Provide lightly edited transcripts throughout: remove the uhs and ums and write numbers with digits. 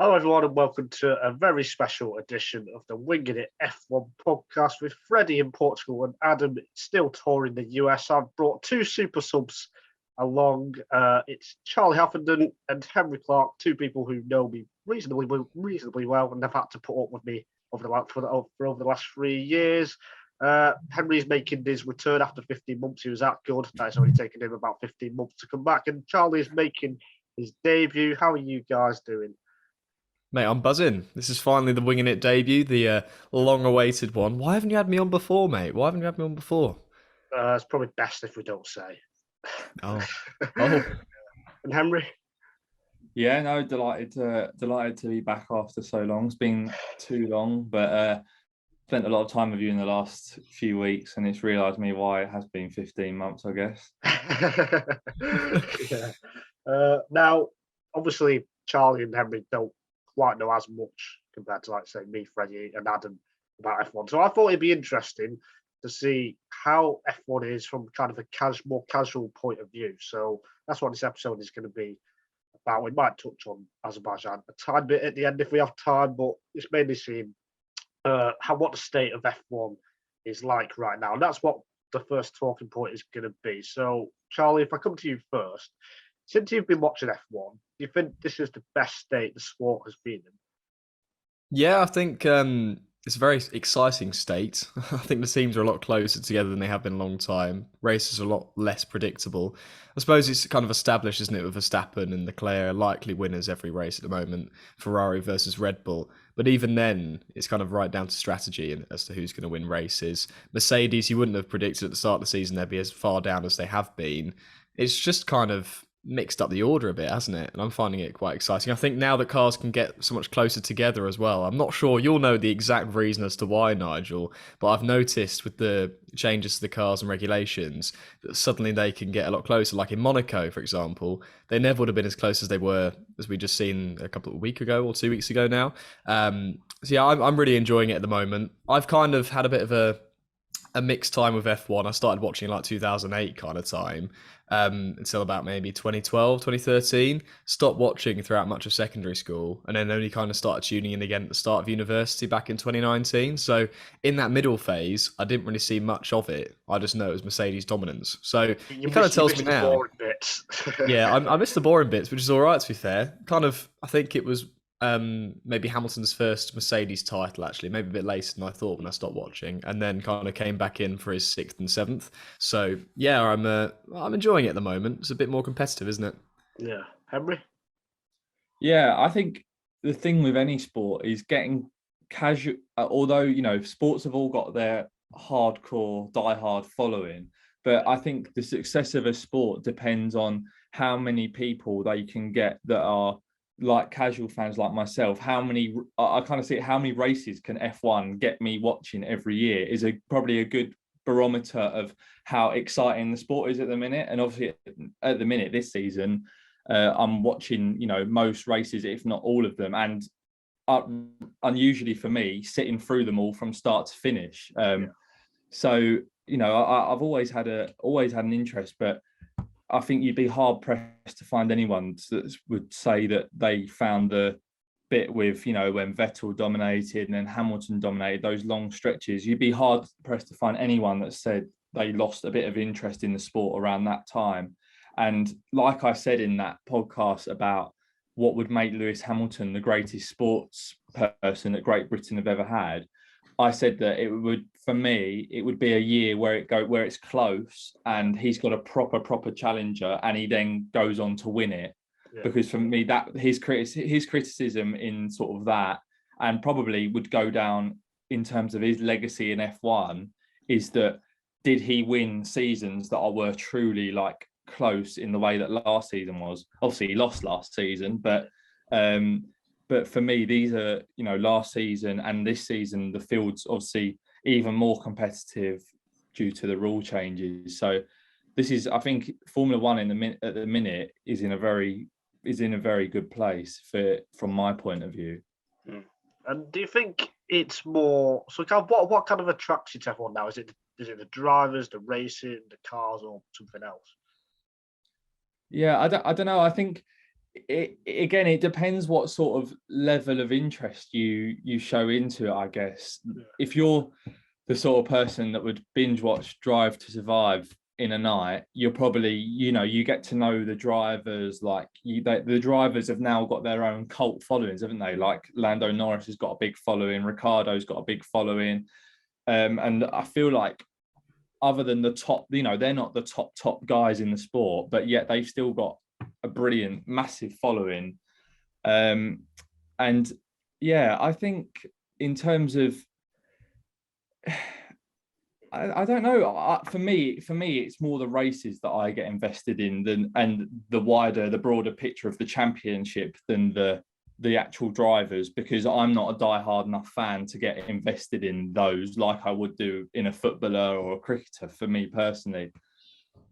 Hello, everyone, and welcome to a very special edition of the Winging It F1 podcast with Freddie in Portugal and Adam still touring the US. I've brought two super subs along. It's Charlie Haffenden and Henry Clark, two people who know me reasonably well and have had to put up with me over the last 3 years. Henry's making his return after 15 months. He was that good. That's only taken him about 15 months to come back. And Charlie is making his debut. How are you guys doing? Mate, I'm buzzing. This is finally the Winging It debut, the long-awaited one. Why haven't you had me on before, mate? Why haven't you had me on before? It's probably best if we don't say. Oh. And Henry? Yeah, no, delighted to be back after so long. It's been too long, but spent a lot of time with you in the last few weeks, and it's realised me why it has been 15 months, I guess. Yeah. Now, obviously, Charlie and Henry don't quite know as much compared to, like, say, me, Freddie and Adam about F1. So I thought it'd be interesting to see how F1 is from kind of a more casual point of view. So that's what this episode is going to be about. We might touch on Azerbaijan a tiny bit at the end if we have time, but it's mainly seeing what the state of F1 is like right now. And that's what the first talking point is going to be. So, Charlie, if I come to you first, since you've been watching F1, do you think this is the best state the sport has been in? Yeah, I think it's a very exciting state. I think the teams are a lot closer together than they have been a long time. Races are a lot less predictable. I suppose it's kind of established, isn't it, with Verstappen and Leclerc are likely winners every race at the moment, Ferrari versus Red Bull. But even then, it's kind of right down to strategy as to who's going to win races. Mercedes, you wouldn't have predicted at the start of the season they'd be as far down as they have been. It's just kind of mixed up the order a bit, hasn't it? And I'm finding it quite exciting. I think now that cars can get so much closer together as well. I'm not sure you'll know the exact reason as to why, Nigel, but I've noticed with the changes to the cars and regulations that suddenly they can get a lot closer. Like in Monaco, for example, they never would have been as close as they were as we just seen a couple of weeks ago or 2 weeks ago now. So yeah, I'm really enjoying it at the moment. I've kind of had a bit of a mixed time with F1. I started watching like 2008 kind of time until about maybe 2012, 2013. Stopped watching throughout much of secondary school and then only kind of started tuning in again at the start of university back in 2019. So in that middle phase, I didn't really see much of it. I just know it was Mercedes dominance. So it kind of tells me now. Boring bits. Yeah, I missed the boring bits, which is all right to be fair. Kind of, I think it was maybe Hamilton's first Mercedes title, actually, maybe a bit later than I thought when I stopped watching, and then kind of came back in for his 6th and 7th. So yeah, I'm enjoying it at the moment. It's a bit more competitive, isn't it? Yeah, Henry. Yeah, I think the thing with any sport is getting casual. Although sports have all got their hardcore, diehard following, but I think the success of a sport depends on how many people they can get that are like casual fans like myself. I kind of see how many races can F1 get me watching every year is probably a good barometer of how exciting the sport is at the minute. And obviously at the minute this season, I'm watching most races, if not all of them, and unusually for me, sitting through them all from start to finish. So I've always had an interest, but I think you'd be hard pressed to find anyone that would say that they found the bit with, when Vettel dominated and then Hamilton dominated those long stretches. You'd be hard pressed to find anyone that said they lost a bit of interest in the sport around that time. And like I said in that podcast about what would make Lewis Hamilton the greatest sports person that Great Britain have ever had, I said that it would be a year where it's close and he's got a proper challenger and he then goes on to win it. Yeah. Because for me, that his criticism in sort of that, and probably would go down in terms of his legacy in F1, is that did he win seasons that were truly like close in the way that last season was? Obviously he lost last season, but for me, these are, last season and this season, the field's obviously even more competitive due to the rule changes. So this is, I think, Formula One at the minute is in a very good place from my point of view. And do you think it's more so? What kind of attracts you to F1 now? Is it the drivers, the racing, the cars, or something else? Yeah, I don't know. I think it depends what sort of level of interest you show into it, I guess. If you're the sort of person that would binge watch Drive to Survive in a night, you're probably, you get to know the drivers. Like the drivers have now got their own cult followings, haven't they? Like Lando Norris has got a big following, Ricciardo's got a big following, and I feel like, other than the top, they're not the top guys in the sport, but yet they've still got a brilliant, massive following. And yeah, I think in terms of, I don't know. For me, it's more the races that I get invested in and the broader picture of the championship than the actual drivers, because I'm not a diehard enough fan to get invested in those like I would do in a footballer or a cricketer, for me personally.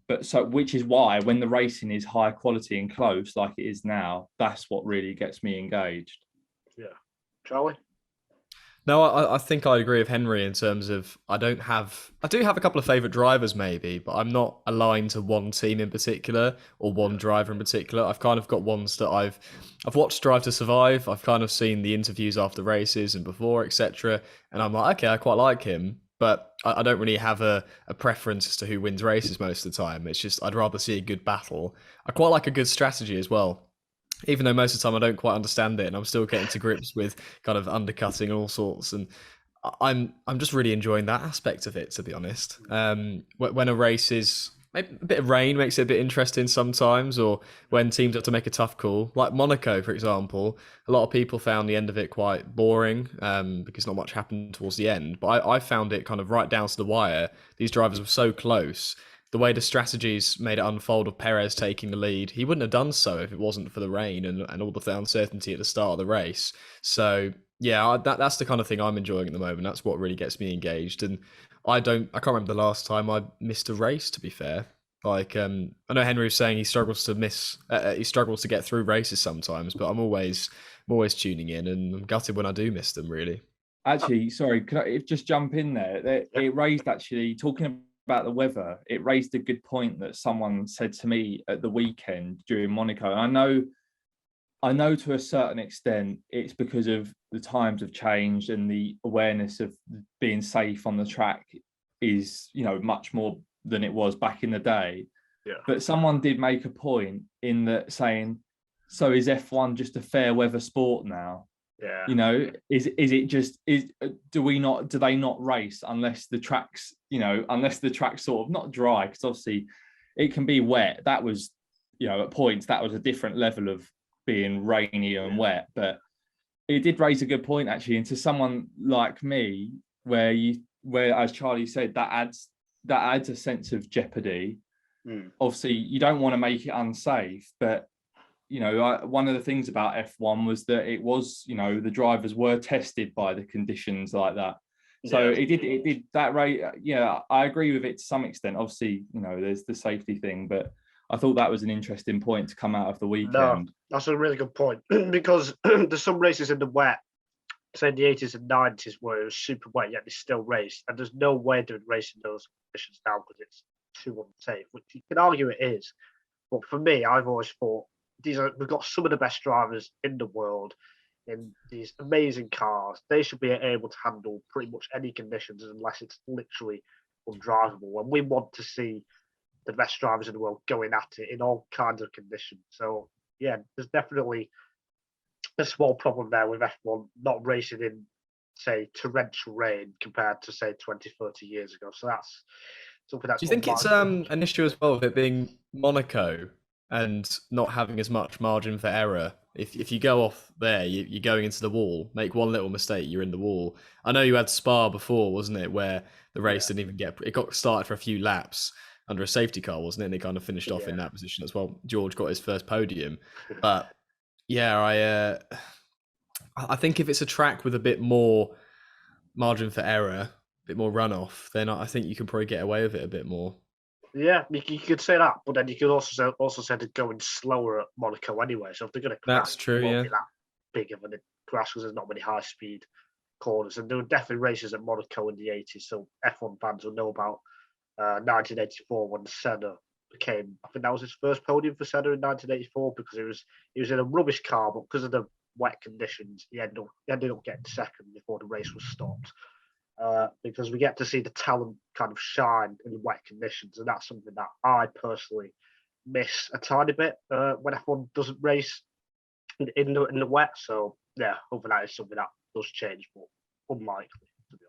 But which is why when the racing is high quality and close like it is now, that's what really gets me engaged. Yeah. Charlie? No, I think I agree with Henry in terms of I do have a couple of favourite drivers maybe, but I'm not aligned to one team in particular or one driver in particular. I've kind of got ones that I've watched Drive to Survive. I've kind of seen the interviews after races and before, etc. And I'm like, okay, I quite like him, but I don't really have a preference as to who wins races most of the time. It's just I'd rather see a good battle. I quite like a good strategy as well. Even though most of the time I don't quite understand it, and I'm still getting to grips with kind of undercutting and all sorts, and I'm just really enjoying that aspect of it, to be honest. When a race is maybe a bit of rain makes it a bit interesting sometimes, or when teams have to make a tough call, like Monaco, for example. A lot of people found the end of it quite boring because not much happened towards the end, but I found it kind of right down to the wire. These drivers were so close. The way the strategies made it unfold of Perez taking the lead, he wouldn't have done so if it wasn't for the rain and all the uncertainty at the start of the race. So yeah, that's the kind of thing I'm enjoying at the moment. That's what really gets me engaged. And I can't remember the last time I missed a race, to be fair. Like I know Henry was saying he struggles to get through races sometimes, but I'm always tuning in, and I'm gutted when I do miss them, really. Actually, sorry, could I just jump in there? It raised, actually, talking about the weather, it raised a good point that someone said to me at the weekend during Monaco. And I know to a certain extent it's because of the times have changed and the awareness of being safe on the track is, much more than it was back in the day. Yeah. But someone did make a point in that saying, so is F1 just a fair weather sport now? Yeah. Is it just do they not race unless the track's sort of not dry, because obviously it can be wet. That was, at points that was a different level of being rainy and wet, but it did raise a good point actually into someone like me where as Charlie said, that adds a sense of jeopardy. Obviously you don't want to make it unsafe, but one of the things about F1 was that it was, the drivers were tested by the conditions like that. So it did that rate. Yeah, I agree with it to some extent. Obviously, there's the safety thing, but I thought that was an interesting point to come out of the weekend. No, that's a really good point because there's some races in the wet, say in the 80s and 90s, where it was super wet, yet they still raced. And there's no way to race in those conditions now because it's too unsafe, which you can argue it is. But for me, I've always thought, we've got some of the best drivers in the world in these amazing cars. They should be able to handle pretty much any conditions unless it's literally undrivable. And we want to see the best drivers in the world going at it in all kinds of conditions. So yeah, there's definitely a small problem there with F1 not racing in, say, torrential rain compared to, say, 20, 30 years ago. So that's something that's... Do you think it's an issue as well with it being Monaco and not having as much margin for error? If you go off there, you're going into the wall. Make one little mistake, you're in the wall. I know you had Spa before, wasn't it, where the race didn't even it got started for a few laps under a safety car, wasn't it? And they kind of finished off in that position as well. George got his first podium. But yeah, I think if it's a track with a bit more margin for error, a bit more runoff, then I think you can probably get away with it a bit more. Yeah, you could say that, but then you could also say they're going slower at Monaco anyway. So if they're going to crash, that's true. it won't Yeah, be that big of a crash because there's not many high speed corners, and there were definitely races at Monaco in the 80s. So F1 fans will know about 1984 when Senna became, I think that was his first podium for Senna in 1984 because he was in a rubbish car, but because of the wet conditions, he ended up getting second before the race was stopped. Because we get to see the talent kind of shine in wet conditions, and that's something that I personally miss a tiny bit when F1 doesn't race in the wet. So yeah, hopefully that is something that does change, but unlikely, to be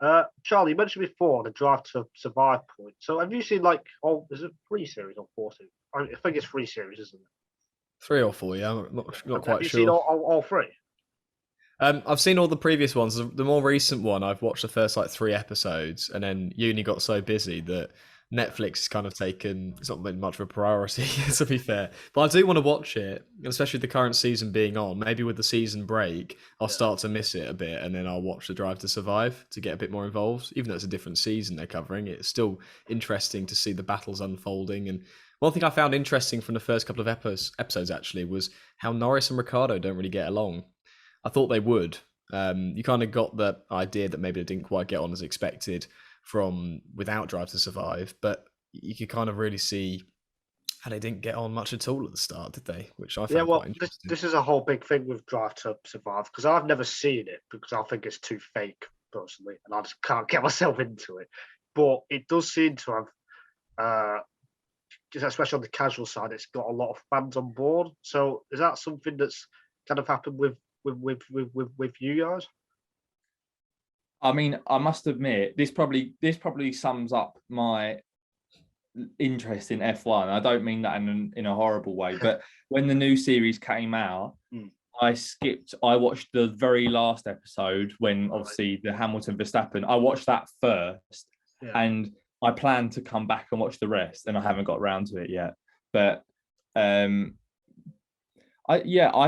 honest. Charlie, you mentioned before the Drive to Survive point. So have you seen is it 3 series or 4 series? I think it's 3 series, isn't it? 3 or 4, yeah. I'm not Have quite you sure. seen all 3? I've seen all the previous ones. The more recent one, I've watched the first 3 episodes, and then uni got so busy that Netflix has kind of taken. It's not been much of a priority, to be fair. But I do want to watch it, especially with the current season being on. Maybe with the season break, I'll start to miss it a bit, and then I'll watch the Drive to Survive to get a bit more involved. Even though it's a different season they're covering, it's still interesting to see the battles unfolding. And one thing I found interesting from the first couple of episodes actually was how Norris and Ricciardo don't really get along. I thought they would. You kind of got the idea that maybe they didn't quite get on as expected from without Drive to Survive, but you could kind of really see how they didn't get on much at all at the start, did they? Which I found quite interesting. This is a whole big thing with Drive to Survive because I've never seen it because I think it's too fake personally, and I just can't get myself into it. But it does seem to have, especially on the casual side, it's got a lot of fans on board. So is that something that's kind of happened with you guys? I mean, I must admit, this probably sums up my interest in F1. I don't mean that in a horrible way, but when the new series came out, I watched the very last episode when obviously the Hamilton Verstappen. I watched that first, and I plan to come back and watch the rest, and I haven't got around to it yet. But I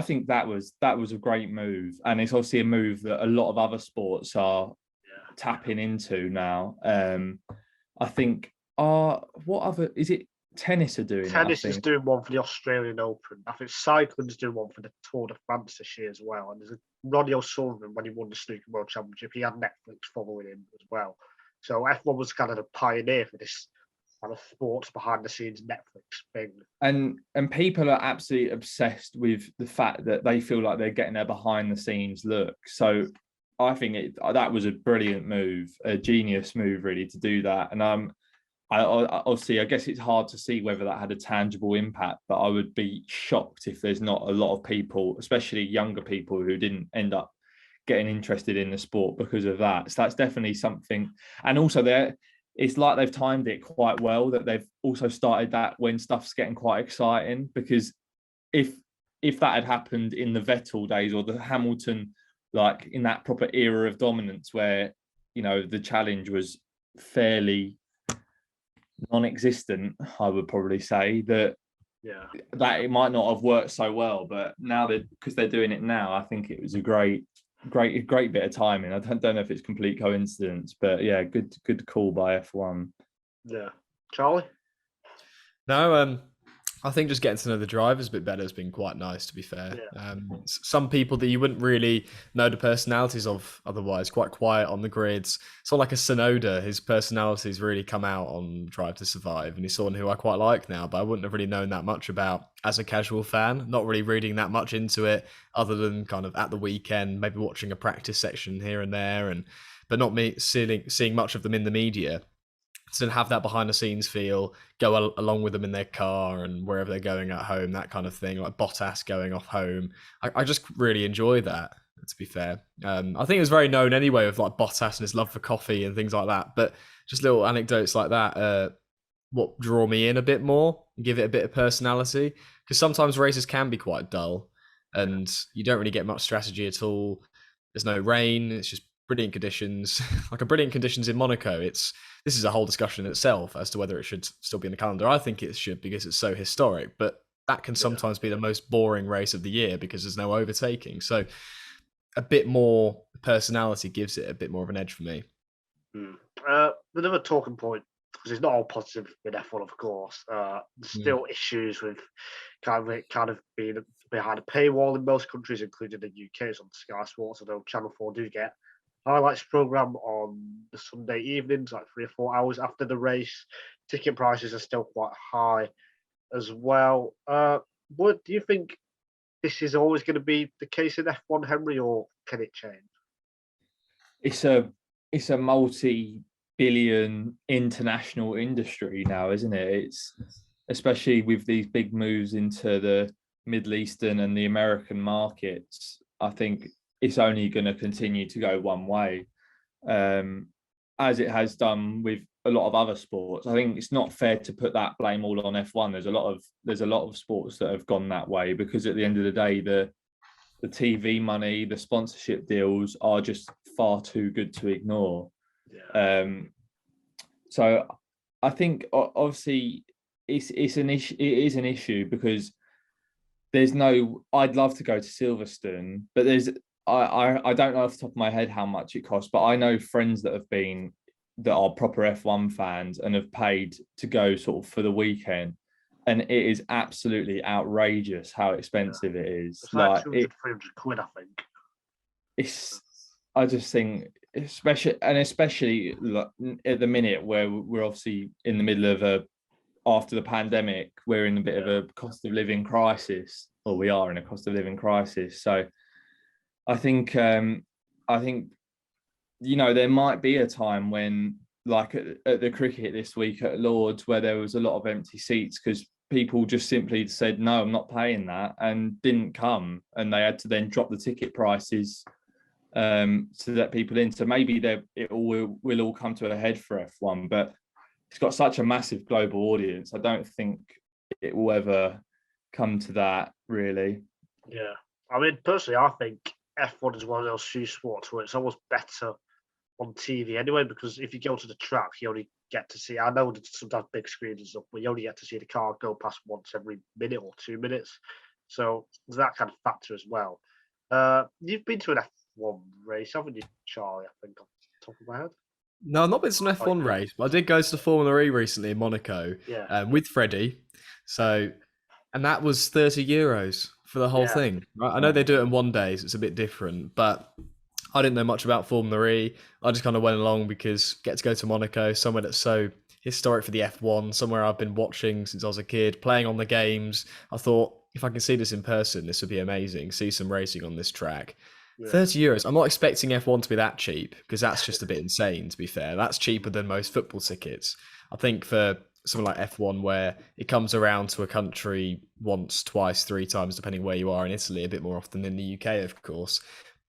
think that was a great move, and it's obviously a move that a lot of other sports are tapping into now. I think what other is it? Tennis are doing. Tennis is doing one for the Australian Open. I think cycling's doing one for the Tour de France this year as well. And there's Ronnie O'Sullivan when he won the Snooker World Championship, he had Netflix following him as well. So F1 was kind of the pioneer for this kind of sports behind the scenes Netflix thing. And people are absolutely obsessed with the fact that they feel like they're getting their behind the scenes look. So I think that was a brilliant move, a genius move really to do that. And I guess it's hard to see whether that had a tangible impact, but I would be shocked if there's not a lot of people, especially younger people, who didn't end up getting interested in the sport because of that. So that's definitely something. And also it's like they've timed it quite well, that they've also started that when stuff's getting quite exciting, because if that had happened in the Vettel days or the Hamilton, like in that proper era of dominance where, the challenge was fairly non-existent, I would probably say that it might not have worked so well. But now because they're doing it now, I think it was a great bit of timing. I don't know if it's complete coincidence, but yeah, good call by F1. Yeah. Charlie? No, I think just getting to know the drivers a bit better has been quite nice, to be fair. Some people that you wouldn't really know the personalities of otherwise, quite quiet on the grids. It's not like a Sonoda. His personality's really come out on Drive to Survive, and he's someone who I quite like now, but I wouldn't have really known that much about as a casual fan, not really reading that much into it, other than kind of at the weekend, maybe watching a practice section here and there, but not me seeing much of them in the media. To have that behind the scenes feel, go along with them in their car and wherever they're going at home, that kind of thing, like Bottas going off home. I just really enjoy that, to be fair. I think it was very known anyway with like Bottas and his love for coffee and things like that, but just little anecdotes like that what draw me in a bit more and give it a bit of personality, because sometimes races can be quite dull and you don't really get much strategy at all. There's no rain, it's just brilliant conditions, like a brilliant conditions in Monaco. This is a whole discussion in itself as to whether it should still be in the calendar. I think it should, because it's so historic, but that can sometimes be the most boring race of the year because there's no overtaking. So a bit more personality gives it a bit more of an edge for me. Another talking point, because it's not all positive with F1, of course. There's still issues with kind of being behind a paywall in most countries, including the UK. It's on Sky Sports, although Channel 4 do get highlights program on the Sunday evenings, like 3 or 4 hours after the race. Ticket prices are still quite high as well. What do you think? This is always going to be the case in F1, Henry, or can it change? It's a multi-billion international industry now, isn't it? It's especially with these big moves into the Middle Eastern and the American markets. I think it's only going to continue to go one way, as it has done with a lot of other sports. I think it's not fair to put that blame all on F1. There's a lot of sports that have gone that way, because at the end of the day, the TV money, the sponsorship deals are just far too good to ignore. Yeah. So I think obviously it's an issue. It is an issue because there's no. I'd love to go to Silverstone, but I don't know off the top of my head how much it costs, but I know friends that are proper F1 fans and have paid to go sort of for the weekend, and it is absolutely outrageous how expensive it is. It's like 200, 300 quid, I think. I just think, especially at the minute where we're obviously in the middle of after the pandemic, we're in a bit of a cost of living crisis, or we are in a cost of living crisis. So I think there might be a time when, like at the cricket this week at Lords, where there was a lot of empty seats because people just simply said, no, I'm not paying that, and didn't come, and they had to then drop the ticket prices to let people in. So maybe it will all come to a head for F1, but it's got such a massive global audience. I don't think it will ever come to that, really. Yeah. I mean, personally, I think F1 is one of those few sports where it's almost better on TV anyway, because if you go to the track, you only get to see, I know that sometimes big screens and stuff, but you only get to see the car go past once every minute or 2 minutes. So there's that kind of factor as well. You've been to an F1 race, haven't you, Charlie? I think, off the top of my head. No, I've not been to an F1 race, but I did go to the Formula E recently in Monaco with Freddie. So, and that was €30 for the whole thing. Right? I know they do it in one day, so it's a bit different, but I didn't know much about Formula E. I just kind of went along because get to go to Monaco, somewhere that's so historic for the F1, somewhere I've been watching since I was a kid, playing on the games. I thought, if I can see this in person, this would be amazing. See some racing on this track. Yeah. €30. I'm not expecting F1 to be that cheap, because that's just a bit insane, to be fair. That's cheaper than most football tickets. I think for something like F1, where it comes around to a country once, twice, 3 times, depending where you are in Italy, a bit more often than the UK, of course.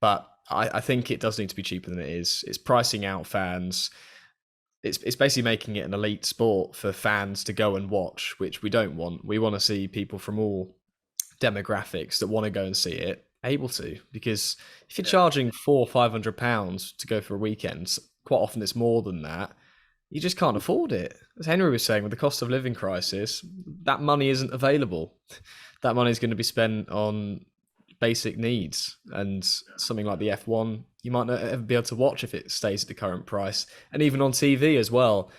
But I think it does need to be cheaper than it is. It's pricing out fans. It's basically making it an elite sport for fans to go and watch, which we don't want. We want to see people from all demographics that want to go and see it able to, because if you're charging £400 or £500 to go for a weekend, quite often it's more than that. You just can't afford it. As Henry was saying, with the cost of living crisis, that money isn't available. That money is going to be spent on basic needs, and something like the F1 you might not ever be able to watch if it stays at the current price. And even on TV as well,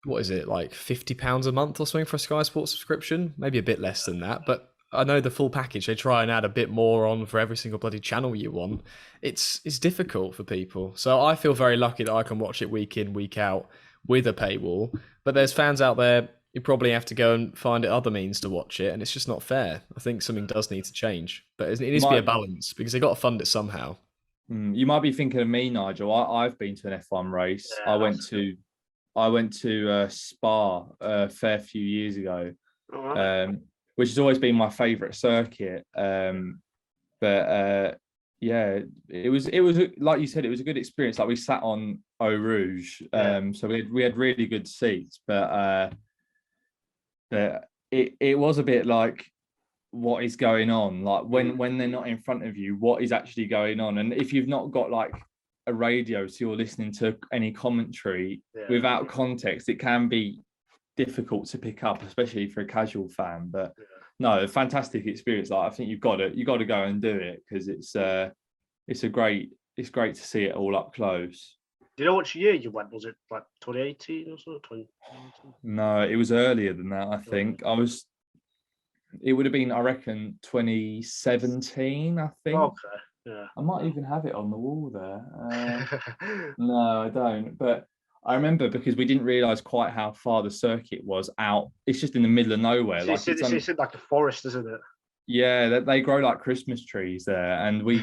what is it, like £50 a month or something for a Sky Sports subscription? Maybe a bit less than that, but I know the full package, they try and add a bit more on for every single bloody channel you want. It's difficult for people. So I feel very lucky that I can watch it week in, week out with a paywall. But there's fans out there who probably have to go and find other means to watch it, and it's just not fair. I think something does need to change. But it needs to be a balance, because they've got to fund it somehow. You might be thinking of me, Nigel. I've been to an F1 race. Yeah, I went to Spa a fair few years ago. Which has always been my favourite circuit. But it was like you said, it was a good experience. Like, we sat on Eau Rouge, so we had really good seats. But it was a bit like, what is going on? Like, when they're not in front of you, what is actually going on? And if you've not got like a radio, so you're listening to any commentary without context, it can be difficult to pick up, especially for a casual fan. But no, a fantastic experience. Like, I think you've got to go and do it, because it's great to see it all up close. Do you know which year you went? Was it like 2018 or so? 2019? No, it was earlier than that. I think it would have been, I reckon, 2017. I think. Okay. Yeah. I might even have it on the wall there. No, I don't. But I remember because we didn't realise quite how far the circuit was out. It's just in the middle of nowhere. It's in like a forest, isn't it? Yeah, they grow like Christmas trees there, and we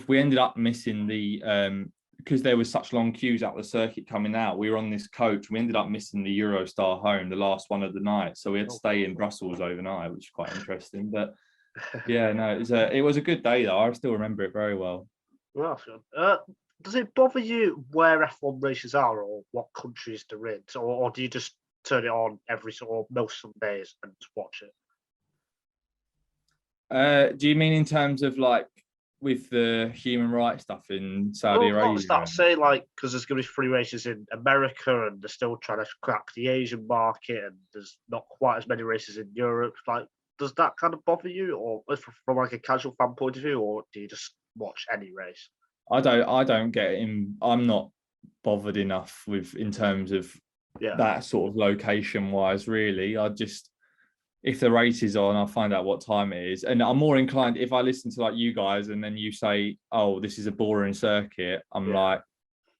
ended up missing the because there was such long queues out the circuit coming out. We were on this coach. We ended up missing the Eurostar home, the last one of the night. So we had to stay in Brussels overnight, which is quite interesting. But yeah, no, it was a good day though. I still remember it very well. Well, does it bother you where F1 races are or what countries they're in, or do you just turn it on every most Sundays and just watch it? Do you mean in terms of like with the human rights stuff in Saudi Arabia? What that say? Like, because there's going to be 3 races in America, and they're still trying to crack the Asian market, and there's not quite as many races in Europe. Like, does that kind of bother you, or from like a casual fan point of view, or do you just watch any race? I don't get in. I'm not bothered enough with in terms of that sort of location wise. Really, I just. If the race is on, I'll find out what time it is. And I'm more inclined, if I listen to like you guys and then you say, oh, this is a boring circuit, I'm like,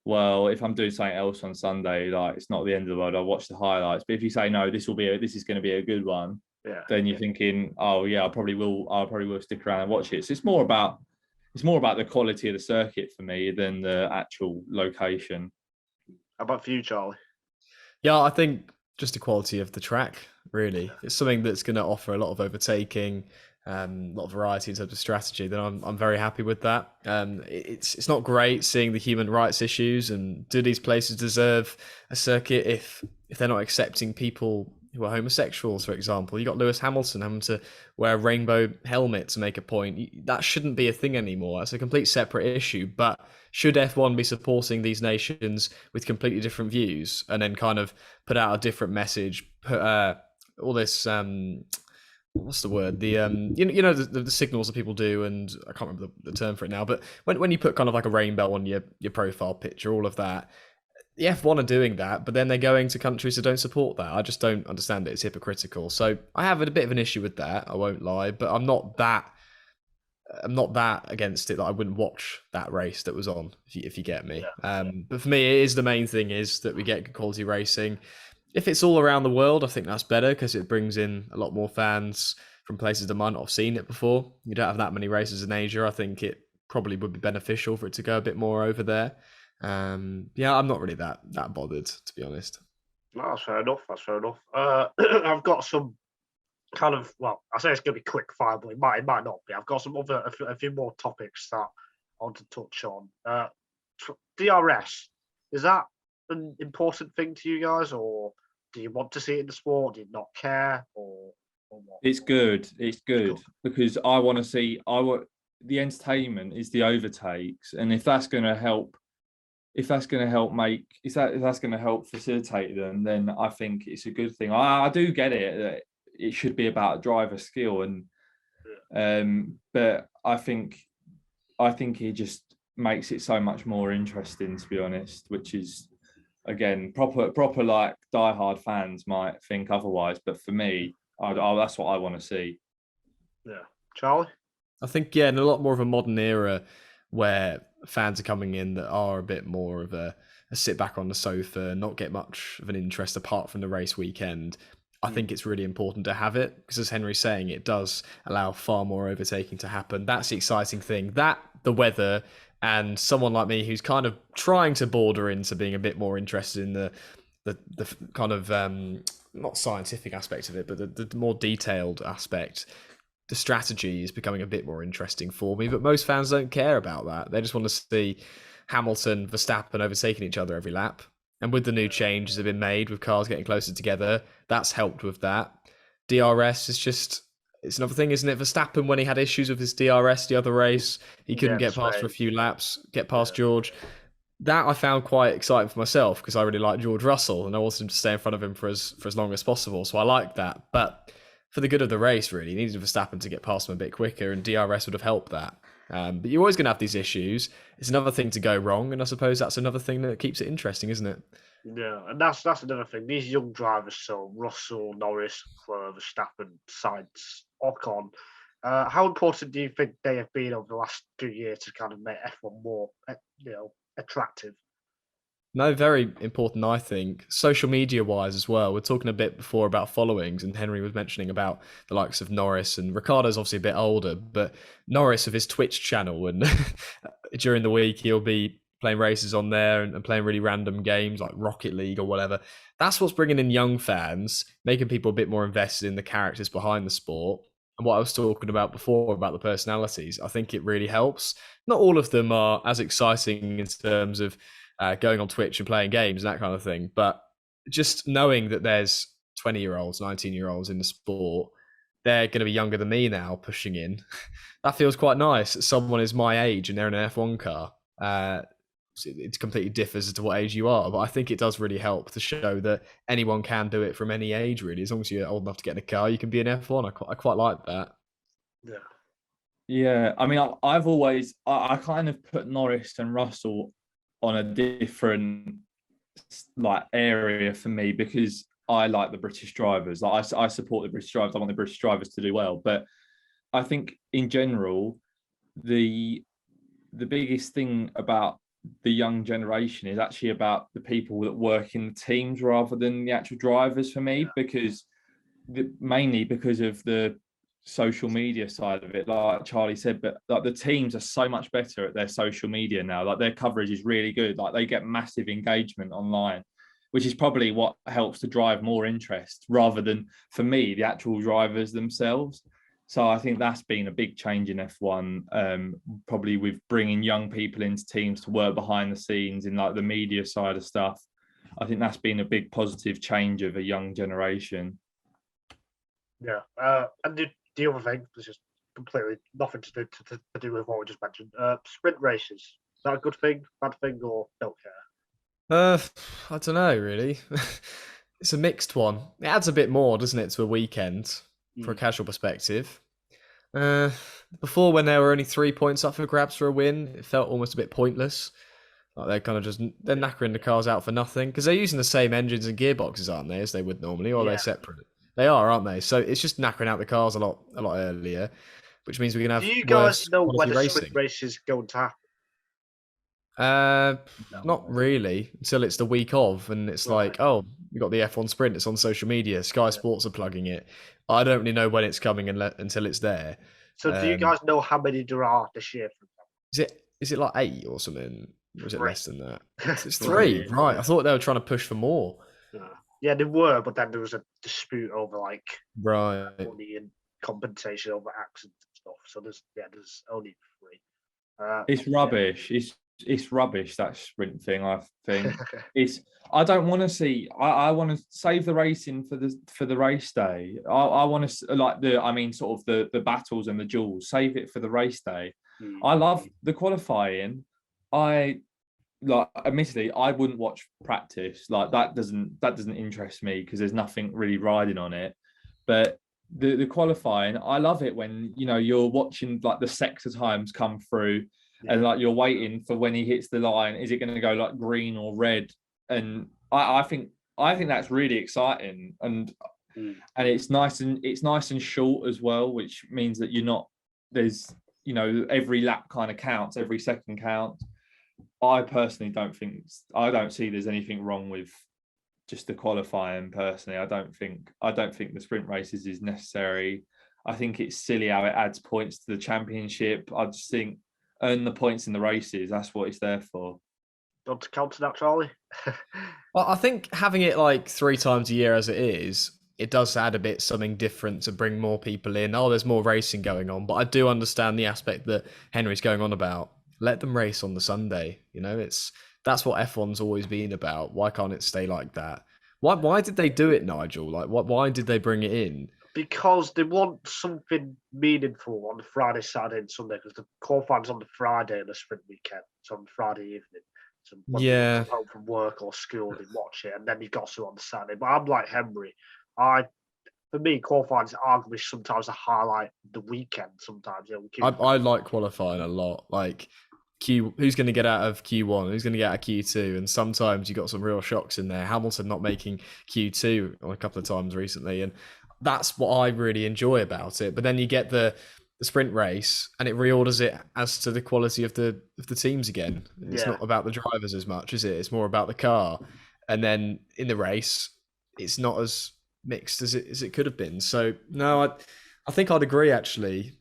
well, if I'm doing something else on Sunday, like it's not the end of the world, I'll watch the highlights. But if you say, no, this is going to be a good one, then you're thinking, oh yeah, I'll probably will stick around and watch it. So it's more about the quality of the circuit for me than the actual location. How about for you, Charlie? Yeah, I think just the quality of the track, really. It's something that's going to offer a lot of overtaking, a lot of variety in terms of strategy. Then I'm very happy with that. It's not great seeing the human rights issues, and do these places deserve a circuit if they're not accepting people who are homosexuals, for example? You got Lewis Hamilton having to wear a rainbow helmet to make a point. That shouldn't be a thing anymore. That's a complete separate issue. But should F1 be supporting these nations with completely different views and then kind of put out a different message, put all this what's the word? The you know the signals that people do, and I can't remember the term for it now. But when you put kind of like a rainbow on your profile picture, all of that, the F1 are doing that, but then they're going to countries that don't support that. I just don't understand it. It's hypocritical. So I have a bit of an issue with that. I won't lie, but I'm not that against it that I wouldn't watch that race that was on, if you get me. But for me, it is the main thing is that we get good quality racing. If it's all around the world, I think that's better because it brings in a lot more fans from places that might not have seen it before. You don't have that many races in Asia. I think it probably would be beneficial for it to go a bit more over there. Yeah, I'm not really that bothered, to be honest. No, that's fair enough. I've got some kind of, well, I say it's going to be quick fire, but it might not be. I've got some a few more topics that I want to touch on. DRS, is that an important thing to you guys, or do you want to see it in the sport? Do you not care, or what? It's good. It's good because I want to see. The entertainment is the overtakes, and if that's going to help facilitate them, then I think it's a good thing. I do get it that it should be about driver skill, and but I think it just makes it so much more interesting, to be honest, which is again proper like diehard fans might think otherwise, but for me, that's what I want to see. Yeah, Charlie? I think in a lot more of a modern era where fans are coming in that are a bit more of a sit back on the sofa, not get much of an interest apart from the race weekend. I think it's really important to have it because, as Henry's saying, it does allow far more overtaking to happen. That's the exciting thing. That, the weather, and someone like me who's kind of trying to border into being a bit more interested in the kind of not scientific aspect of it, but the more detailed aspect. The strategy is becoming a bit more interesting for me, but most fans don't care about that. They just want to see Hamilton, Verstappen overtaking each other every lap. And with the new changes that have been made with cars getting closer together, that's helped with that. DRS is just, it's another thing, isn't it? Verstappen, when he had issues with his DRS the other race, he couldn't get past for a few laps, get past George. That I found quite exciting for myself because I really like George Russell and I wanted him to stay in front of him for as long as possible. So I like that. But for the good of the race, really, you needed Verstappen to get past him a bit quicker, and DRS would have helped that. But you're always going to have these issues. It's another thing to go wrong, and I suppose that's another thing that keeps it interesting, isn't it? Yeah, and that's another thing. These young drivers, so Russell, Norris, Verstappen, Sainz, Ocon, How important do you think they have been over the last 2 years to kind of make F1 more, attractive? No, very important, I think. Social media wise as well. We're talking a bit before about followings, and Henry was mentioning about the likes of Norris, and Ricardo's obviously a bit older, but Norris with his Twitch channel, and during the week he'll be playing races on there and playing really random games like Rocket League or whatever. That's what's bringing in young fans, making people a bit more invested in the characters behind the sport. And what I was talking about before about the personalities, I think it really helps. Not all of them are as exciting in terms of going on Twitch and playing games and that kind of thing. But just knowing that there's 20-year-olds, 19-year-olds in the sport, they're going to be younger than me now pushing in. That feels quite nice. Someone is my age and they're in an F1 car. It completely differs as to what age you are, but I think it does really help to show that anyone can do it from any age, really. As long as you're old enough to get in a car, you can be an F1. I quite like that. Yeah. Yeah, I mean, I've always, I kind of put Norris and Russell on a different area for me because I like the British drivers. I support the British drivers. I want the British drivers to do well. But I think in general, the biggest thing about the young generation is actually about the people that work in the teams rather than the actual drivers for me, because mainly because of the social media side of it, like Charlie said. But like the teams are so much better at their social media now. Like their coverage is really good. Like they get massive engagement online, which is probably what helps to drive more interest rather than, for me, the actual drivers themselves. So I think that's been a big change in F1, probably with bringing young people into teams to work behind the scenes in like the media side of stuff. I think that's been a big positive change of a young generation. Yeah. And the other thing, this is completely nothing to do with what we just mentioned. Sprint races. Is that a good thing, bad thing, or don't care? I don't know, really. It's a mixed one. It adds a bit more, doesn't it, to a weekend for a casual perspective. Before, when there were only 3 points up for grabs for a win, it felt almost a bit pointless. Like they're kind of they're knackering the cars out for nothing because they're using the same engines and gearboxes, aren't they, as they would normally, or are they separate? They are, aren't they? So it's just knackering out the cars a lot earlier, which means we can have. Do you guys know when the racing. sprint race is going to happen? Not really, until it's the week of, and it's like, oh, we got the F1 sprint. It's on social media. Sky Sports are plugging it. I don't really know when it's coming until it's there. So do you guys know how many there are this year? Is it like 8 or something? Or is it less than that? It's 3, right? I thought they were trying to push for more. Yeah, they were, but then there was a dispute over like money and compensation over accidents and stuff. So there's only 3. It's rubbish. It's rubbish, that sprint thing. I think I don't want to see. I want to save the racing for the race day. I want to sort of the battles and the duels. Save it for the race day. I love the qualifying. Admittedly, I wouldn't watch practice. Like that doesn't interest me because there's nothing really riding on it. But the qualifying, I love it when you're watching like the sector times come through. And like you're waiting for when he hits the line, is it going to go like green or red? And I think that's really exciting, and it's nice and short as well, which means that there's every lap kind of counts, every second counts. I personally don't see there's anything wrong with just the qualifying. Personally, I don't think the sprint races is necessary. I think it's silly how it adds points to the championship. I just think earn the points in the races. That's what it's there for. Do you want to counter that, Charlie? Well, I think having it like 3 times a year as it is, it does add a bit something different to bring more people in. Oh, there's more racing going on. But I do understand the aspect that Henry's going on about. Let them race on the Sunday. That's what F1's always been about. Why can't it stay like that? Why did they do it, Nigel? Like, why did they bring it in? Because they want something meaningful on the Friday, Saturday, and Sunday. Because the qualifying's on the Friday and the sprint weekend. It's on Friday evening. So when they come home from work or school, they watch it, and then you've got to on the Saturday. But I'm like Henry. For me, qualifying is arguably sometimes a highlight of the weekend. Sometimes, I like qualifying a lot. Like who's going to get out of Q1? Who's going to get out of Q2? And sometimes you got some real shocks in there. Hamilton not making Q2 on a couple of times recently, and that's what I really enjoy about it. But then you get the the sprint race and it reorders it as to the quality of the teams again. It's Yeah. not about the drivers as much, is it? It's more about the car. And then in the race, it's not as mixed as it could have been. So no, I think I'd agree actually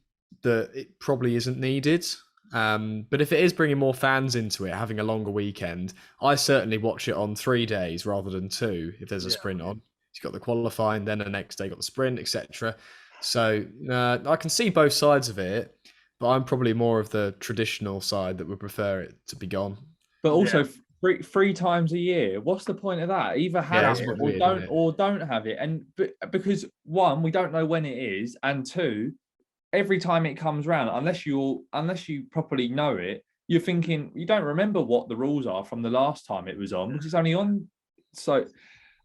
that it probably isn't needed. But if it is bringing more fans into it, having a longer weekend, I certainly watch it on 3 days rather than 2 if there's a sprint on. You've got the qualifying, then the next day got the sprint, etc. So I can see both sides of it, but I'm probably more of the traditional side that would prefer it to be gone. But also three times a year. What's the point of that? Either have it or don't have it. And because one, we don't know when it is, and two, every time it comes around, unless you properly know it, you're thinking you don't remember what the rules are from the last time it was on because it's only on. So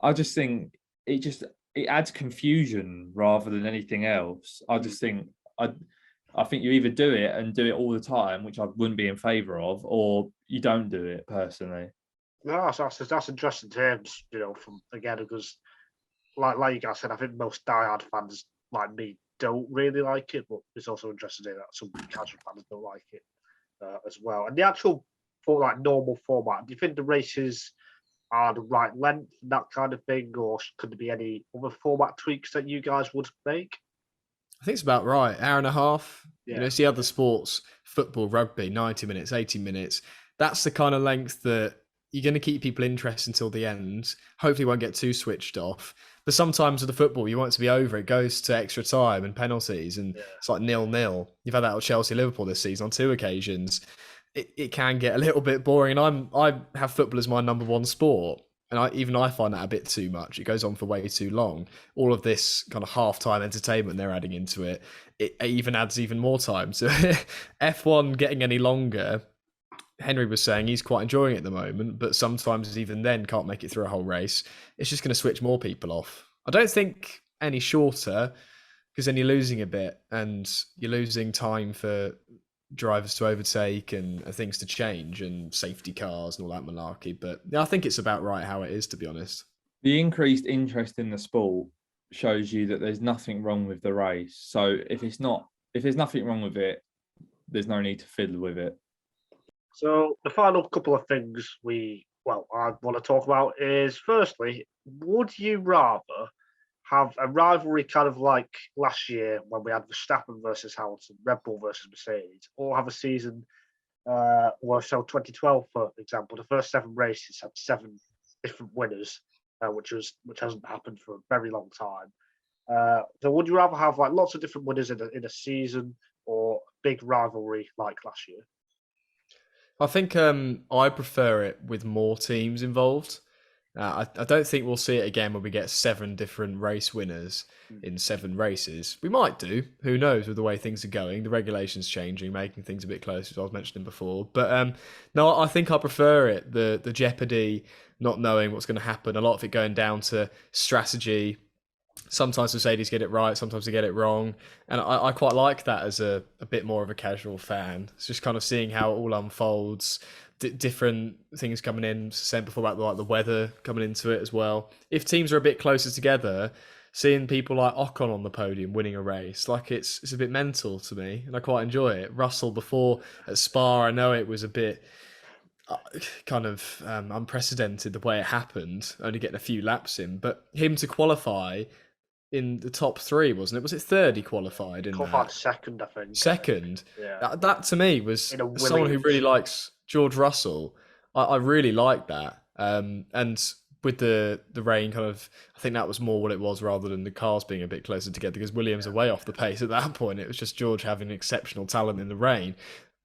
I just think it adds confusion rather than anything else. I just think I think you either do it and do it all the time, which I wouldn't be in favour of, or you don't do it personally. No, that's interesting terms, from again, because like you guys said, I think most diehard fans like me don't really like it, but it's also interesting to hear that some casual fans don't like it as well. And the actual normal format, do you think the races are the right length, that kind of thing, or could there be any other format tweaks that you guys would make? I think it's about right. Hour and a half. Yeah. See other sports, football, rugby, 90 minutes, 80 minutes. That's the kind of length that you're going to keep people interested until the end. Hopefully won't get too switched off. But sometimes with the football, you want it to be over. It goes to extra time and penalties, and it's like 0-0. You've had that with Chelsea-Liverpool this season on 2 occasions. It can get a little bit boring. And I have football as my number one sport. And I find that a bit too much. It goes on for way too long. All of this kind of half-time entertainment they're adding into it, it even adds even more time. So F1 getting any longer, Henry was saying he's quite enjoying it at the moment, but sometimes even then can't make it through a whole race. It's just going to switch more people off. I don't think any shorter, because then you're losing a bit and you're losing time for drivers to overtake and things to change and safety cars and all that malarkey. But I think it's about right how it is, to be honest. The increased interest in the sport shows you that there's nothing wrong with the race. So if there's nothing wrong with it, there's no need to fiddle with it. So the final couple of things I want to talk about is, firstly, would you rather have a rivalry kind of like last year when we had Verstappen versus Hamilton, Red Bull versus Mercedes, or have a season where, 2012, for example, the first 7 races had 7 different winners, which hasn't happened for a very long time. So would you rather have lots of different winners in a season, or big rivalry like last year? I think I prefer it with more teams involved. I don't think we'll see it again when we get 7 different race winners in 7 races. We might do. Who knows with the way things are going. The regulations changing, making things a bit closer, as I was mentioning before. But no, I think I prefer it. The jeopardy, not knowing what's going to happen. A lot of it going down to strategy. Sometimes Mercedes get it right, sometimes they get it wrong. And I quite like that as a bit more of a casual fan. It's just kind of seeing how it all unfolds. Different things coming in. Said before about the weather coming into it as well. If teams are a bit closer together, seeing people like Ocon on the podium winning a race, it's a bit mental to me, and I quite enjoy it. Russell before at Spa, I know it was a bit kind of unprecedented the way it happened, only getting a few laps in, but him to qualify in the top 3, wasn't it? Was it 3rd he qualified in? Qualified second, I think. Second. Yeah. That to me was someone who really likes George Russell. I really like that. And with the rain kind of, I think that was more what it was rather than the cars being a bit closer together, because Williams are way off the pace at that point. It was just George having exceptional talent in the rain.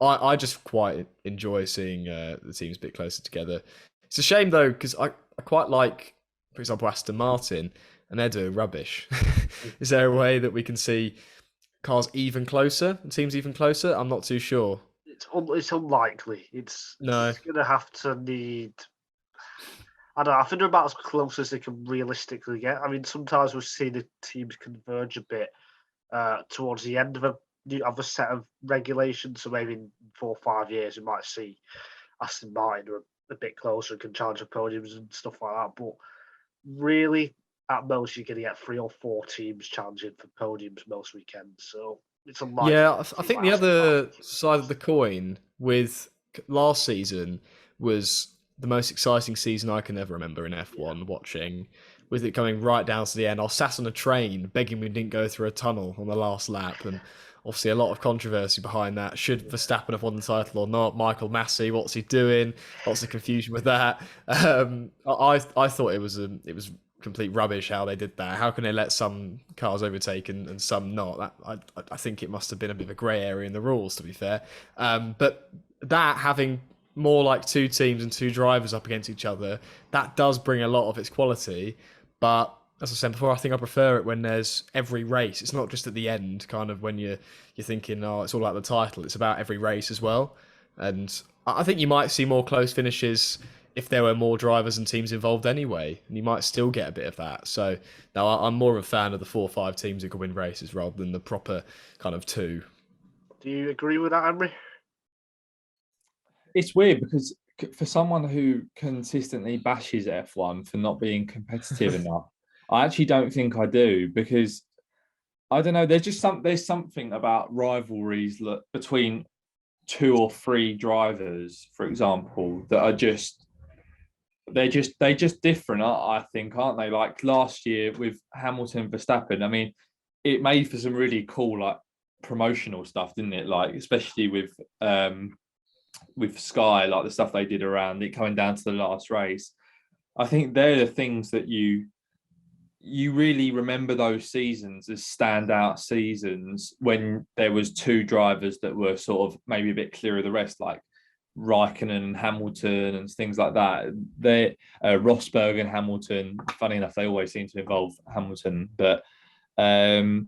I just quite enjoy seeing the teams a bit closer together. It's a shame though, because I quite like, for example, Aston Martin, and they're doing rubbish. Is there a way that we can see cars even closer, teams even closer? I'm not too sure. It's unlikely. It's going to have to need. I don't know. I think they're about as close as they can realistically get. I mean, sometimes we've seen the teams converge a bit towards the end of a set of regulations. So maybe in 4 or 5 years, we might see Aston Martin a bit closer and can challenge for podiums and stuff like that. But really, at most, you're going to get 3 or 4 teams challenging for podiums most weekends. So it's unlikely. Yeah, I think the other side of the coin with last season was the most exciting season I can ever remember in F1 watching, with it going right down to the end. I was sat on a train begging we didn't go through a tunnel on the last lap, and obviously a lot of controversy behind that. Should Verstappen have won the title or not? Michael Massey, what's he doing? Lots of confusion with that. I thought it was complete rubbish how they did that. How can they let some cars overtake and some not? I think it must have been a bit of a grey area in the rules, to be fair. But that having more like two teams and two drivers up against each other, that does bring a lot of its quality. But as I said before, I think I prefer it when there's every race. It's not just at the end, kind of when you're thinking, oh, it's all about the title. It's about every race as well. And I think you might see more close finishes if there were more drivers and teams involved anyway, and you might still get a bit of that. So now I'm more of a fan of the 4 or 5 teams who can win races rather than the proper kind of 2. Do you agree with that, Henry? It's weird because for someone who consistently bashes F1 for not being competitive enough, I actually don't think I do, because I don't know. There's something about rivalries between 2 or 3 drivers, for example, that are they're just different. I think, aren't they? Like last year with Hamilton, Verstappen. I mean, it made for some really cool like promotional stuff, didn't it? Like especially with Sky, like the stuff they did around it coming down to the last race. I think they're the things that you really remember those seasons as standout seasons when there was 2 drivers that were sort of maybe a bit clear of the rest, like Raikkonen and Hamilton and things like that. They Rosberg and Hamilton. Funny enough, they always seem to involve Hamilton, but for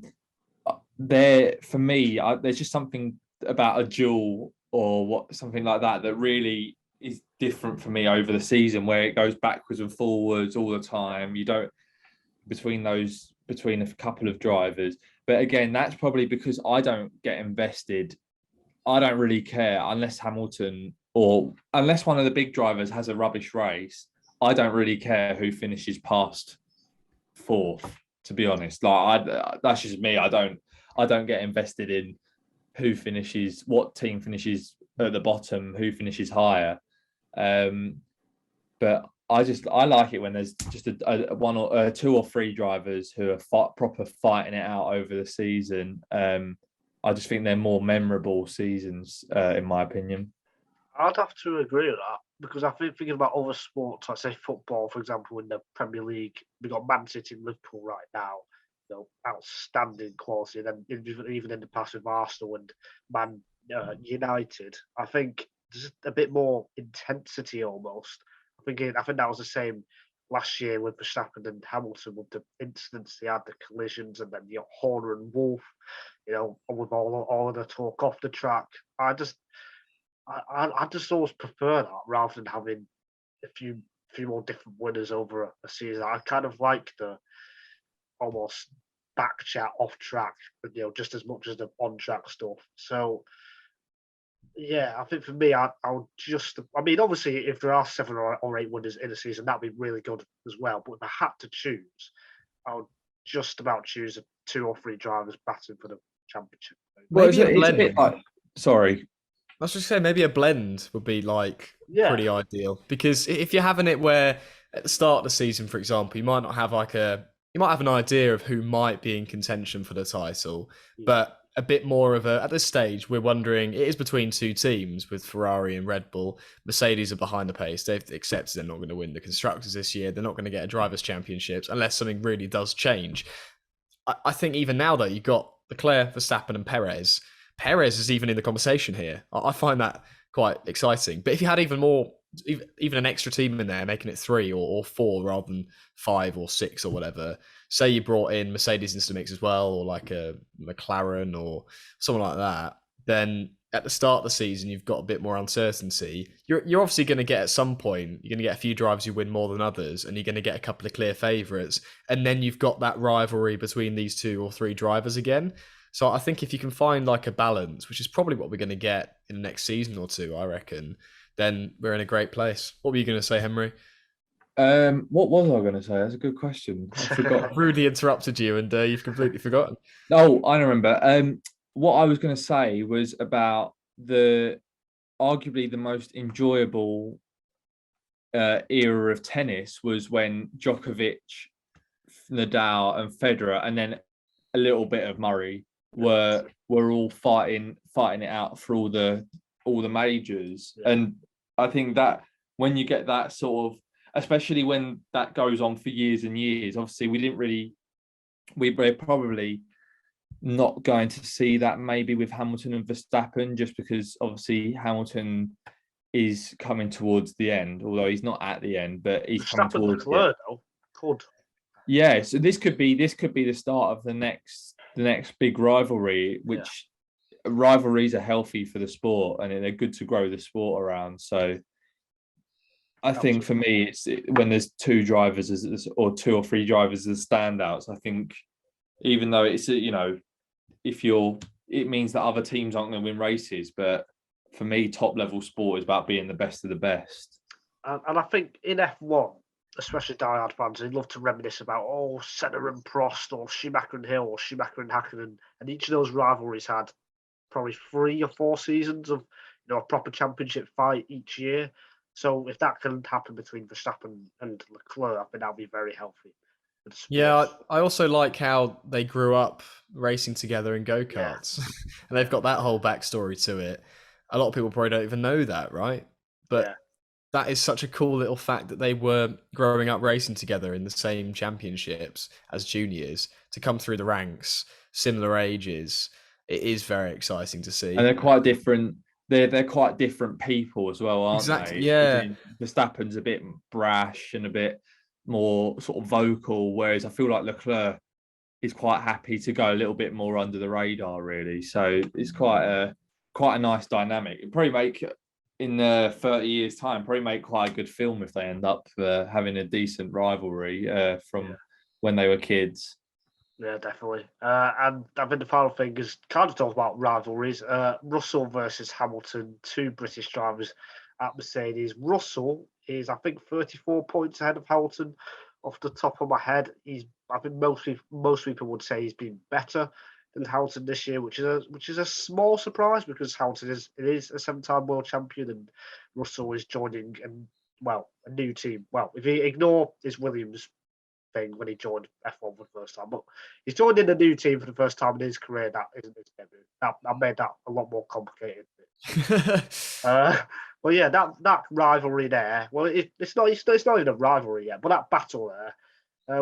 me, there's just something about a duel or something like that that really is different for me over the season, where it goes backwards and forwards all the time. You don't between a couple of drivers, but again, that's probably because I don't get invested. I don't really care unless Hamilton or unless one of the big drivers has a rubbish race. I don't really care who finishes past 4th, to be honest. That's just me. I don't get invested in what team finishes at the bottom, who finishes higher. But I like it when there's just a 1 or 2 or 3 drivers who are proper fighting it out over the season. I just think they're more memorable seasons, in my opinion. I'd have to agree with that, because I think thinking about other sports, like say football, for example, in the Premier League, we've got Man City and Liverpool right now, outstanding quality. And then even in the past with Arsenal and Man United, I think there's a bit more intensity almost. I think that was the same last year with Verstappen and Hamilton, with the incidents they had, the collisions, and then Horner and Wolf, with all of the talk off the track. I just always prefer that rather than having a few more different winners over a season. I kind of like the almost back chat off track, but just as much as the on track stuff. So yeah, I think for me, I'll just. I mean, obviously, if there are 7 or 8 winners in a season, that'd be really good as well. But if I had to choose, I would just about choose 2 or 3 drivers battling for the championship. Well, it's a bit like. Sorry, I was just saying maybe a blend would be pretty ideal, because if you're having it where at the start of the season, for example, you might not have you might have an idea of who might be in contention for the title, but a bit more of at this stage, we're wondering, it is between 2 teams with Ferrari and Red Bull. Mercedes are behind the pace. They've accepted they're not going to win the Constructors this year. They're not going to get a Drivers' Championships unless something really does change. I think even now, though, you've got Leclerc, Verstappen and Perez. Perez is even in the conversation here. I find that quite exciting. But if you had even an extra team in there, making it 3 or 4 rather than 5 or 6 or whatever, say you brought in Mercedes into the mix as well, or like a McLaren or someone like that, then at the start of the season, you've got a bit more uncertainty. You're obviously going to get at some point, you're going to get a few drivers who win more than others, and you're going to get a couple of clear favourites. And then you've got that rivalry between these 2 or 3 drivers again. So I think if you can find a balance, which is probably what we're going to get in the next season or 2, I reckon, then we're in a great place. What were you going to say, Henry? What was I going to say? That's a good question. I forgot. Rudely interrupted you, and you've completely forgotten. Oh, I remember. what I was going to say was about arguably the most enjoyable era of tennis was when Djokovic, Nadal, and Federer, and then a little bit of Murray were all fighting it out for all the majors. Yeah. And I think that when you get that sort of, especially when that goes on for years and years, obviously we're probably not going to see that maybe with Hamilton and Verstappen, just because obviously Hamilton is coming towards the end, although he's not at the end, but he's coming towards Leclerc, though. Could. Yeah, so this could be the start of the next big rivalry, which rivalries are healthy for the sport and they're good to grow the sport around. So I think for me, it's when there's two drivers or two or three drivers as standouts. I think even though it's, you know, it means that other teams aren't going to win races, but for me, top level sport is about being the best of the best. And I think in F1, especially diehard fans, they love to reminisce about, Senna and Prost, or Schumacher and Hill, or Schumacher and Hakkinen. And each of those rivalries had probably 3 or 4 seasons of, you know, a proper championship fight each year. So if that can happen between Verstappen and Leclerc, I think that'll be very healthy. Yeah, I also like how they grew up racing together in go-karts. And they've got that whole backstory to it. A lot of people probably don't even know that, right? But that is such a cool little fact that they were growing up racing together in the same championships as juniors to come through the ranks, similar ages. It is very exciting to see. And they're quite different. They're quite different people as well, aren't they? Yeah. Verstappen's a bit brash and a bit more sort of vocal, whereas I feel like Leclerc is quite happy to go a little bit more under the radar, really. So it's quite a nice dynamic. It'd probably make, in 30 years' time, probably make quite a good film if they end up having a decent rivalry from when they were kids. Yeah, definitely. And I think the final thing is kind of talk about rivalries. Russell versus Hamilton, 2 British drivers at Mercedes. Russell is, I think, 34 points ahead of Hamilton off the top of my head. I think most people would say he's been better than Hamilton this year, which is a small surprise because Hamilton is a 7-time world champion and Russell is joining a new team. Well, if you ignore his Williams thing when he joined F1 for the first time, but he's joined in a new team for the first time in his career. That isn't his debut. That made that a lot more complicated. Well, yeah, that rivalry there. Well, it's not even a rivalry yet, but that battle there.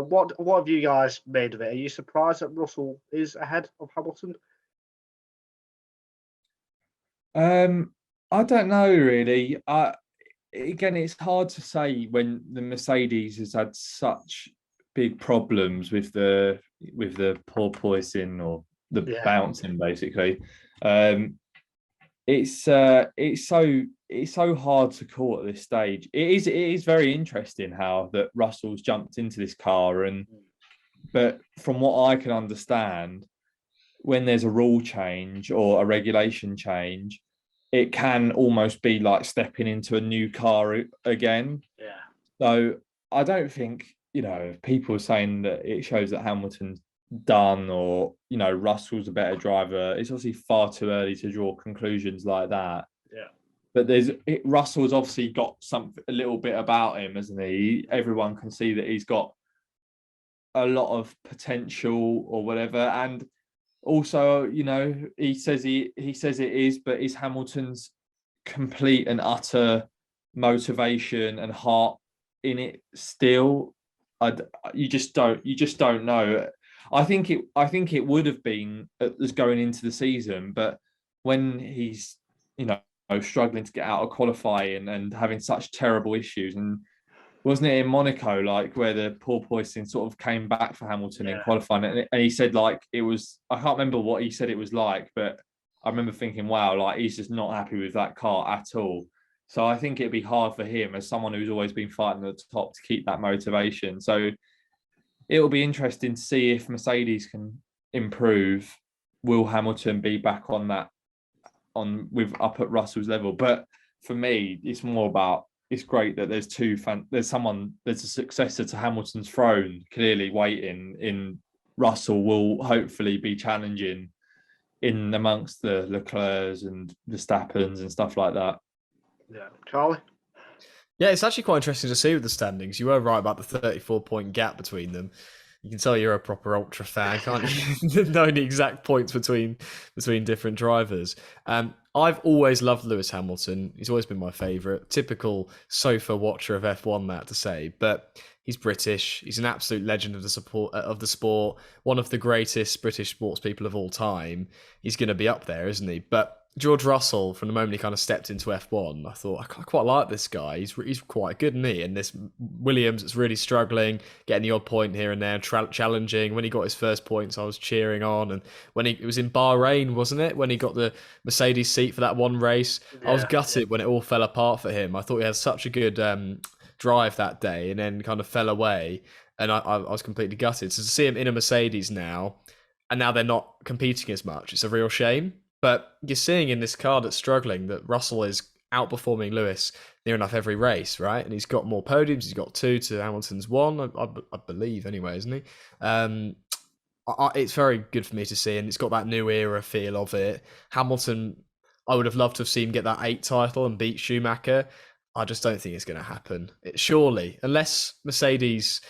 What have you guys made of it? Are you surprised that Russell is ahead of Hamilton? I don't know really. Again, it's hard to say when the Mercedes has had such big problems with the porpoising or the bouncing, basically. It's so hard to call at this stage. It is very interesting how that Russell's jumped into this car, but from what I can understand, when there's a rule change or a regulation change, it can almost be like stepping into a new car again. Yeah. So I don't think, you know, people saying that it shows that Hamilton's done or, you know, Russell's a better driver, it's obviously far too early to draw conclusions like that. Yeah. But Russell's obviously got a little bit about him, hasn't he? Everyone can see that he's got a lot of potential or whatever. And also, you know, he says it is, but is Hamilton's complete and utter motivation and heart in it still? You just don't know. I think it would have been as going into the season, but when he's, you know, struggling to get out of qualifying and having such terrible issues, and wasn't it in Monaco, like where the porpoising sort of came back for Hamilton in qualifying, and he said like it was, I can't remember what he said it was like, but I remember thinking, wow, like he's just not happy with that car at all. So I think it'd be hard for him as someone who's always been fighting at the top to keep that motivation. So it'll be interesting to see if Mercedes can improve. Will Hamilton be back on that, up at Russell's level? But for me, it's more about, it's great that there's a successor to Hamilton's throne clearly waiting in Russell will hopefully be challenging in amongst the Leclercs and Verstappens and stuff like that. Yeah, Charlie. Yeah, it's actually quite interesting to see with the standings. You were right about the 34-point gap between them. You can tell you're a proper ultra fan, can't you? Knowing the exact points between different drivers. I've always loved Lewis Hamilton. He's always been my favourite. Typical sofa watcher of F1, that to say. But he's British. He's an absolute legend of the sport. One of the greatest British sports people of all time. He's going to be up there, isn't he? But George Russell, from the moment he kind of stepped into F1, I thought, I quite like this guy. He's quite good, isn't he? And this Williams is really struggling, getting the odd point here and there, challenging. When he got his first points, I was cheering on. And when it was in Bahrain, wasn't it? When he got the Mercedes seat for that one race, I was gutted when it all fell apart for him. I thought he had such a good drive that day and then kind of fell away. And I was completely gutted. So to see him in a Mercedes now, and now they're not competing as much, it's a real shame. But you're seeing in this car that's struggling that Russell is outperforming Lewis near enough every race, right? And he's got more podiums. He's got 2 to Hamilton's 1, I believe, anyway, isn't he? It's very good for me to see, and it's got that new era feel of it. Hamilton, I would have loved to have seen him get that 8 title and beat Schumacher. I just don't think it's going to happen. Surely, unless Mercedes,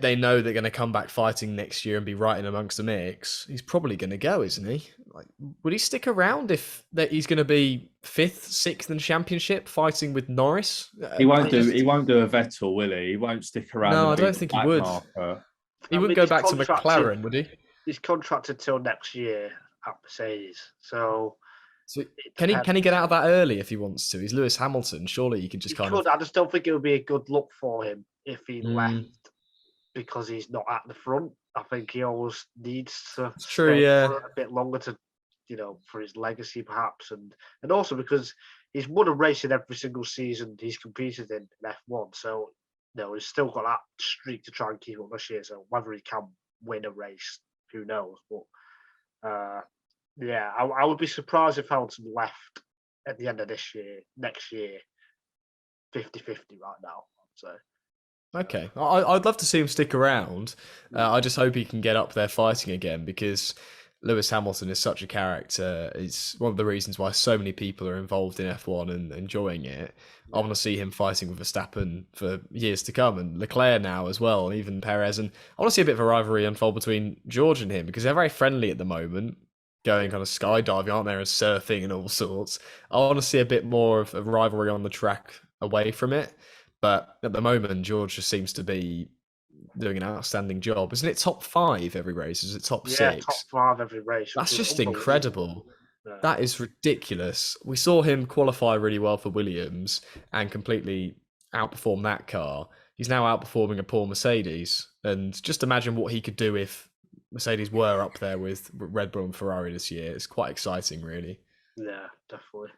they know they're going to come back fighting next year and be right in amongst the mix, he's probably going to go, isn't he? Like, would he stick around if he's going to be 5th, 6th in championship fighting with Norris? He won't do a Vettel, will he? He won't stick around. No, I don't think he would. He wouldn't go back to McLaren, would he? He's contracted till next year at Mercedes, so can he get out of that early if he wants to? He's Lewis Hamilton. Surely he can just I just don't think it would be a good look for him if he left because he's not at the front. I think he always needs to stay for a bit longer to, for his legacy perhaps, and also because he's won a race in every single season he's competed in F1. So he's still got that streak to try and keep up this year. So whether he can win a race, who knows? But I would be surprised if Hamilton left at the end of next year, 50-50 right now, I'd say. Okay, I'd love to see him stick around. I just hope he can get up there fighting again, because Lewis Hamilton is such a character. It's one of the reasons why so many people are involved in F1 and enjoying it. I want to see him fighting with Verstappen for years to come, and Leclerc now as well, and even Perez. And I want to see a bit of a rivalry unfold between George and him, because they're very friendly at the moment, going kind of skydiving, aren't they, and surfing and all sorts. I want to see a bit more of a rivalry on the track away from it. But at the moment, George just seems to be doing an outstanding job. Isn't it top 5 every race? Is it top 6? Yeah, top 5 every race. That's just incredible. Yeah. That is ridiculous. We saw him qualify really well for Williams and completely outperform that car. He's now outperforming a poor Mercedes. And just imagine what he could do if Mercedes were up there with Red Bull and Ferrari this year. It's quite exciting, really. Yeah, definitely.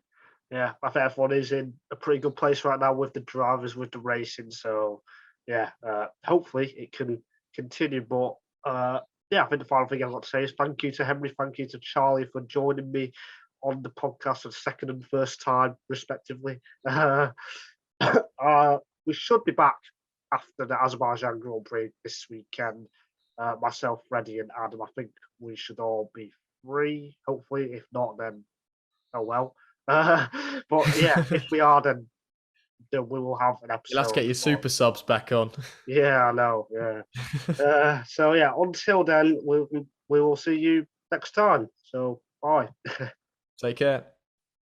Yeah, I think F1 is in a pretty good place right now with the drivers, with the racing. So, hopefully it can continue. But, I think the final thing I've got to say is thank you to Henry, thank you to Charlie for joining me on the podcast for the second and first time, respectively. We should be back after the Azerbaijan Grand Prix this weekend. Myself, Freddie and Adam, I think we should all be free, hopefully. If not, then, oh well. But yeah, if we are, then we will have an episode. Let's get your super subs back on. Yeah, I know. Yeah. So yeah, until then, we will see you next time. So bye. Take care.